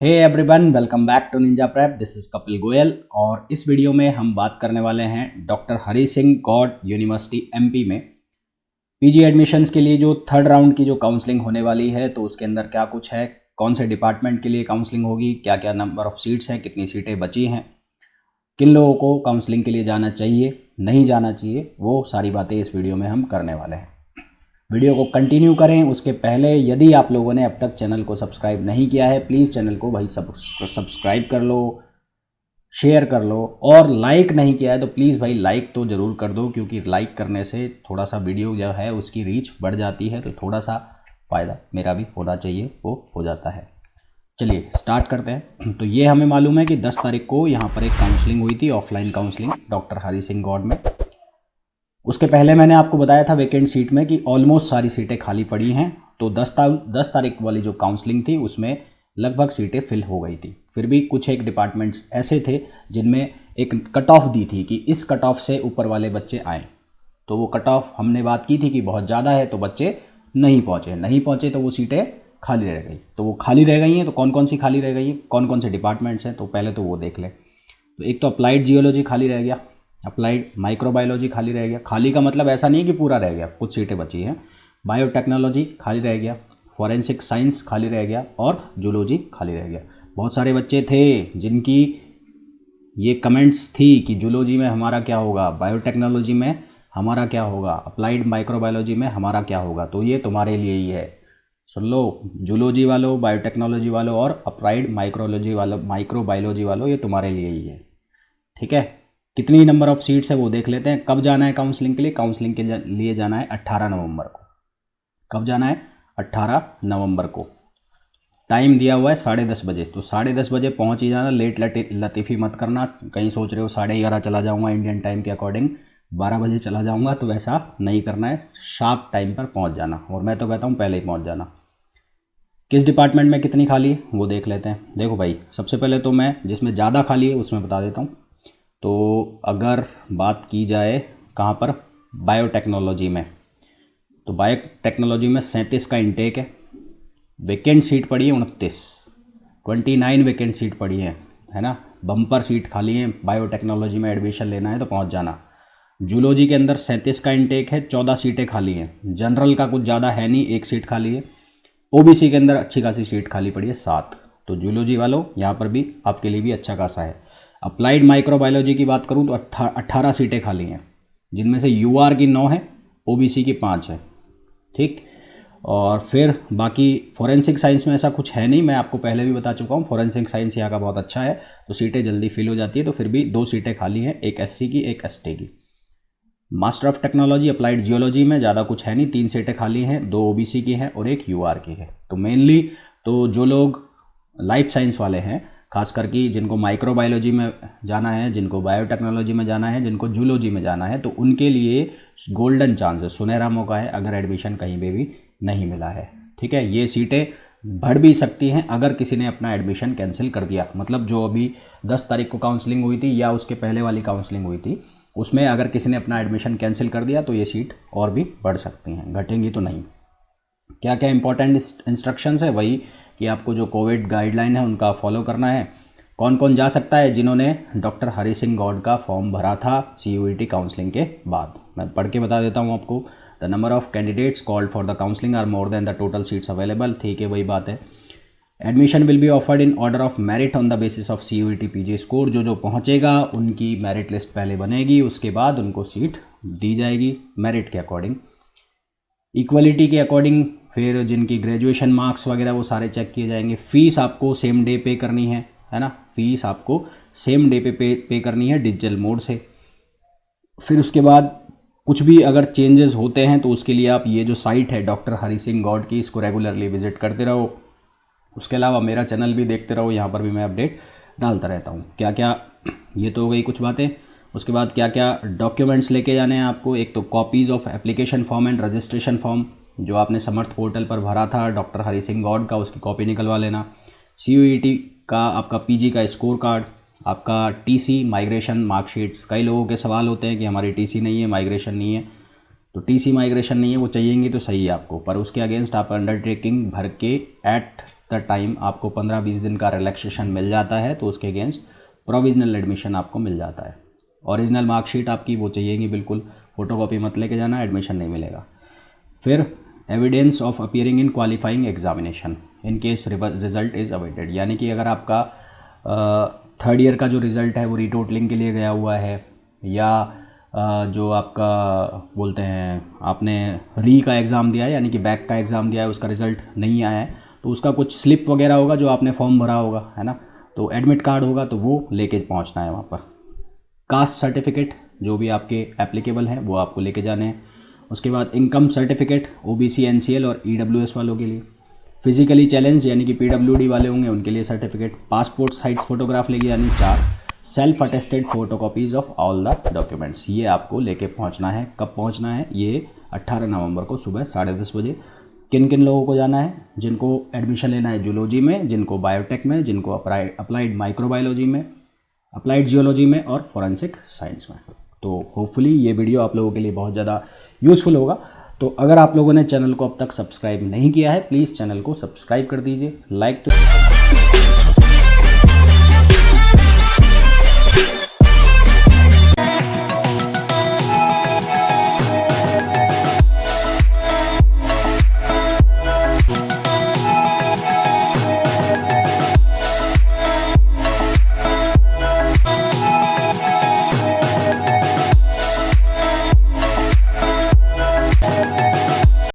Hey everyone, welcome back to Ninja Prep. This is Kapil Goyal और इस video में हम बात करने वाले हैं doctor Hari Singh Gaur university MP में पीजी एडमिशन्स के लिए जो थर्ड राउंड की जो काउंसलिंग होने वाली है, तो उसके अंदर क्या कुछ है, कौन से डिपार्टमेंट के लिए काउंसलिंग होगी, क्या क्या नंबर ऑफ़ सीट्स हैं, कितनी सीटें बची हैं, किन लोगों को काउंसलिंग के लिए जाना चाहिए, नहीं जाना चाहिए, वो सारी बातें इस वीडियो में हम करने वाले हैं। वीडियो को कंटिन्यू करें उसके पहले यदि आप लोगों ने अब तक चैनल को सब्सक्राइब नहीं किया है, प्लीज़ चैनल को भाई सब्सक्राइब कर लो, शेयर कर लो, और लाइक नहीं किया है तो प्लीज़ भाई लाइक तो ज़रूर कर दो, क्योंकि लाइक करने से थोड़ा सा वीडियो जो है उसकी रीच बढ़ जाती है, तो थोड़ा सा फ़ायदा मेरा भी होना चाहिए, वो हो जाता है। चलिए स्टार्ट करते हैं। तो ये हमें मालूम है कि 10 तारीख को यहाँ पर एक काउंसलिंग हुई थी, offline counselling doctor Hari Singh Gaur में। उसके पहले मैंने आपको बताया था वैकेंट सीट में कि ऑलमोस्ट सारी सीटें खाली पड़ी हैं। तो 10 तारीख वाली जो काउंसलिंग थी उसमें लगभग सीटें फिल हो गई थी। फिर भी कुछ एक डिपार्टमेंट्स ऐसे थे जिनमें एक कट ऑफ दी थी कि इस कट ऑफ से ऊपर वाले बच्चे आएँ। तो वो कट ऑफ हमने बात की थी कि बहुत ज़्यादा है, तो बच्चे नहीं पहुँचे तो वो सीटें खाली रह गई। तो वो खाली रह गई हैं, तो कौन कौन सी खाली रह गई हैं, कौन कौन से डिपार्टमेंट्स हैं, तो पहले तो वो देख लें। तो एक तो अप्लाइड जियोलॉजी खाली रह गया, अप्लाइड माइक्रोबायोलॉजी खाली रह गया। खाली का मतलब ऐसा नहीं कि पूरा रह गया, कुछ सीटें बची हैं। बायोटेक्नोलॉजी खाली रह गया, फॉरेंसिक साइंस खाली रह गया, और जूलॉजी खाली रह गया। बहुत सारे बच्चे थे जिनकी ये कमेंट्स थी कि जूलॉजी में हमारा क्या होगा, बायोटेक्नोलॉजी में हमारा क्या होगा, अप्लाइड माइक्रोबायोलॉजी में हमारा क्या होगा। तो ये तुम्हारे लिए ही है, सुन लो। जूलॉजी वालों, बायोटेक्नोलॉजी वालों और अप्लाइड माइक्रोबायोलॉजी वालों, ये तुम्हारे लिए ही है, ठीक है। कितनी नंबर ऑफ सीट्स है वो देख लेते हैं। कब जाना है काउंसलिंग के लिए? काउंसलिंग के लिए जाना है 18 नवंबर को। कब जाना है? 18 नवंबर को। टाइम दिया हुआ है 10:30 बजे, तो 10:30 बजे पहुंच ही जाना। लेट लतीफ़ी मत करना। कहीं सोच रहे हो 11:30 चला जाऊंगा इंडियन टाइम के अकॉर्डिंग, 12 बजे चला जाऊंगा, तो वैसा नहीं करना है। शार्प टाइम पर पहुंच जाना, और मैं तो कहता हूँ पहले ही पहुंच जाना। किस डिपार्टमेंट में कितनी खाली है वो देख लेते हैं। देखो भाई, सबसे पहले तो मैं जिसमें ज़्यादा खाली है उसमें बता देता हूँ। तो अगर बात की जाए कहाँ पर, बायोटेक्नोलॉजी में, तो बायोटेक्नोलॉजी में 37 का इंटेक है। वैकेंट सीट पड़ी है 29 वैकेंट सीट पड़ी है ना। बम्पर सीट खाली है। बायोटेक्नोलॉजी में एडमिशन लेना है तो पहुंच जाना। जूलॉजी के अंदर 37 का इंटेक है, 14 सीटें खाली हैं। जनरल का कुछ ज़्यादा है नहीं, एक सीट खाली है। ओबीसी के अंदर अच्छी खासी सीट खाली पड़ी है, 7। तो जूलॉजी वालों यहाँ पर भी आपके लिए भी अच्छा खासा है। अप्लाइड माइक्रोबायोलॉजी की बात करूँ तो 18 सीटें खाली हैं, जिनमें से यूआर की 9 है, ओबीसी की 5 है, ठीक। और फिर बाकी फॉरेंसिक साइंस में ऐसा कुछ है नहीं, मैं आपको पहले भी बता चुका हूँ। फॉरेंसिक साइंस यहाँ का बहुत अच्छा है, तो सीटें जल्दी फिल हो जाती है। तो फिर भी 2 सीटें खाली हैं, एक एससी की, एक एसटी की। Master of technology applied geology में ज़्यादा कुछ है नहीं, 3 सीटें खाली हैं, 2 ओबीसी की हैं और एक यूआर की है। तो मेनली तो जो लोग लाइफ साइंस वाले हैं, खास करके जिनको माइक्रोबायोलॉजी में जाना है, जिनको बायोटेक्नोलॉजी में जाना है, जिनको जूलॉजी में जाना है, तो उनके लिए गोल्डन चांस है, सुनहरा मौका है, अगर एडमिशन कहीं पे भी नहीं मिला है, ठीक है। ये सीटें बढ़ भी सकती हैं अगर किसी ने अपना एडमिशन कैंसिल कर दिया। मतलब जो अभी 10 तारीख को काउंसलिंग हुई थी या उसके पहले वाली काउंसलिंग हुई थी, उसमें अगर किसी ने अपना एडमिशन कैंसिल कर दिया तो ये सीट और भी बढ़ सकती हैं, घटेंगी तो नहीं। क्या क्या इंपॉर्टेंट इंस्ट्रक्शंस है, वही कि आपको जो कोविड गाइडलाइन है उनका फॉलो करना है। कौन कौन जा सकता है? जिन्होंने डॉक्टर हरी सिंह गौड़ का फॉर्म भरा था सीयूईटी काउंसलिंग के बाद। मैं पढ़ के बता देता हूँ आपको। The number of candidates called for the counselling are more than the total seats available, ठीक है, वही बात है। Admission will be offered in order of merit on the basis of CUET PG score. जो जो पहुँचेगा उनकी मेरिट लिस्ट पहले बनेगी, उसके बाद उनको सीट दी जाएगी मेरिट के अकॉर्डिंग। इक्वलिटी के अकॉर्डिंग फिर जिनकी ग्रेजुएशन मार्क्स वगैरह वो सारे चेक किए जाएंगे। फ़ीस आपको सेम डे पे करनी है ना। फ़ीस आपको सेम डे पे करनी है डिजिटल मोड से। फिर उसके बाद कुछ भी अगर चेंजेस होते हैं तो उसके लिए आप ये जो साइट है डॉक्टर हरी सिंह गौड़ की, इसको रेगुलरली विजिट करते रहो। उसके अलावा मेरा चैनल भी देखते रहो, यहाँ पर भी मैं अपडेट डालता रहता हूँ। क्या क्या, ये तो हो गई कुछ बातें। उसके बाद क्या क्या डॉक्यूमेंट्स लेके जाने हैं आपको? एक तो copies of application form and registration form, जो आपने समर्थ पोर्टल पर भरा था डॉक्टर हरी सिंह गौड़ का, उसकी कॉपी निकलवा लेना। सीयूईटी का आपका पीजी का स्कोर कार्ड, आपका टीसी, माइग्रेशन मार्कशीट्स। कई लोगों के सवाल होते हैं कि हमारी टीसी नहीं है, माइग्रेशन नहीं है। तो टीसी माइग्रेशन नहीं है, वो चाहिएंगी तो सही है आपको, पर उसके अगेंस्ट आप अंडरटेकिंग भर के एट द टाइम आपको 15-20 दिन का रिलैक्सेशन मिल जाता है, तो उसके अगेंस्ट प्रोविजनल एडमिशन आपको मिल जाता है। ओरिजिनल मार्कशीट आपकी वो चाहिएगी बिल्कुल, फ़ोटोकॉपी मत लेके जाना, एडमिशन नहीं मिलेगा। फिर evidence of appearing in qualifying examination in case result is awaited, यानी कि अगर आपका थर्ड ईयर का जो रिज़ल्ट है वो रीटोटलिंग के लिए गया हुआ है, या जो आपका बोलते हैं आपने री का एग्ज़ाम दिया है यानी कि बैक का एग्ज़ाम दिया है, उसका रिज़ल्ट नहीं आया है, तो उसका कुछ स्लिप वगैरह होगा जो आपने फॉर्म भरा होगा, है ना, तो एडमिट कार्ड होगा तो वो लेके पहुंचना है वहाँ पर। कास्ट सर्टिफिकेट जो भी आपके एप्लीकेबल हैं वो आपको लेके जाने हैं। उसके बाद इनकम सर्टिफिकेट ओबीसी, एनसीएल और ईडब्ल्यूएस वालों के लिए। फिजिकली चैलेंज यानी कि पीडब्ल्यूडी वाले होंगे उनके लिए सर्टिफिकेट। पासपोर्ट साइज फोटोग्राफ लेके जानी 4। Self attested photocopies of all the documents, ये आपको लेके पहुंचना है। कब पहुंचना है? ये 18 नवंबर को सुबह 10:30 बजे। किन किन लोगों को जाना है? जिनको एडमिशन लेना है जूलॉजी में, जिनको बायोटेक में, जिनको अप्लाइड माइक्रोबायोलॉजी में, अप्लाइड जियोलॉजी में और फॉरेंसिक साइंस में। तो होपफुली ये वीडियो आप लोगों के लिए बहुत ज़्यादा यूज़फुल होगा। तो अगर आप लोगों ने चैनल को अब तक सब्सक्राइब नहीं किया है, प्लीज़ चैनल को सब्सक्राइब कर दीजिए, लाइक तो